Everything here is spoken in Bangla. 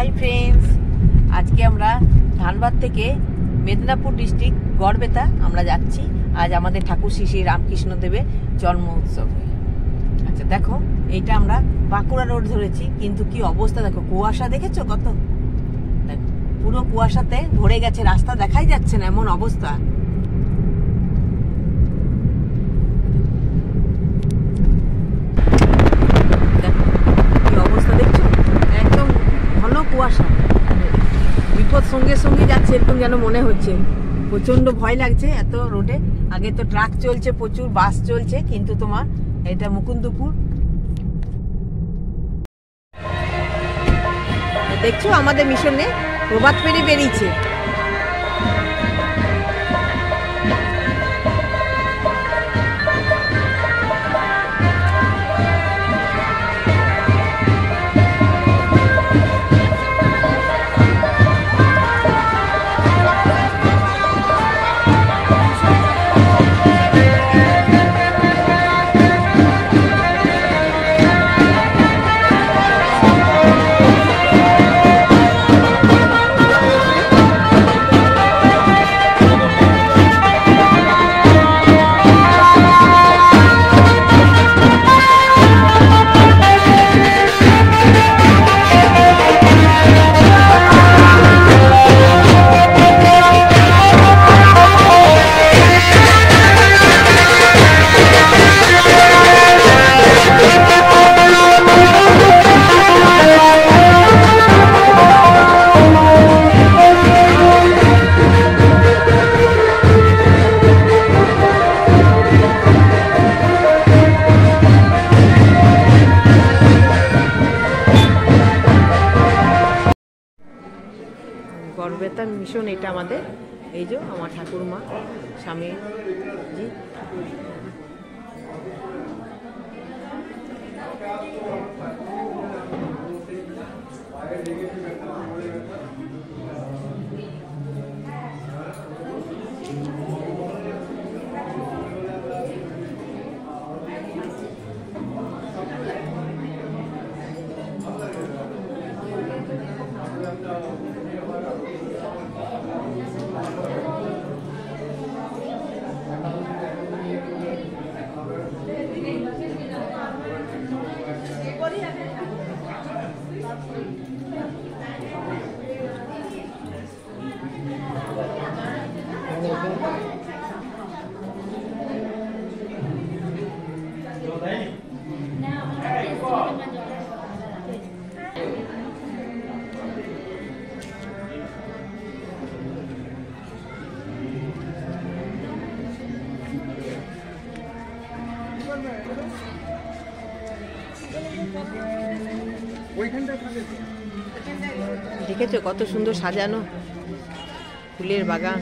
হাই ফ্রেন্ডস, আজকে আমরা ধানবাদ থেকে মেদিনীপুর ডিস্ট্রিক্ট গড়বেতা আমরা যাচ্ছি। আজ আমাদের ঠাকুর শ্রী শ্রী রামকৃষ্ণদেবের জন্ম উৎসব। আচ্ছা দেখো, এইটা আমরা বাঁকুড়া রোড ধরেছি, কিন্তু কি অবস্থা দেখো, কুয়াশা দেখেছো কত, দেখো পুরো কুয়াশাতে ভরে গেছে, রাস্তা দেখাই যাচ্ছে না, এমন অবস্থা। দেখো কি অবস্থা দেখছো, একদম ঘন কুয়াশা, বিপদ সঙ্গে সঙ্গে যাচ্ছে এরকম যেন মনে হচ্ছে। প্রচন্ড ভয় লাগছে এত রোডে। আগে তো ট্রাক চলছে, প্রচুর বাস চলছে, কিন্তু তোমার এটা মুকুন্দপুর দেখছো আমাদের মিশনে প্রভাত ফেরি বেরিয়েছে। গড়বেতা মিশন এটা আমাদের, এই যে আমার ঠাকুরমা স্বামীজি। দেখেছো কত সুন্দর সাজানো ফুলের বাগান।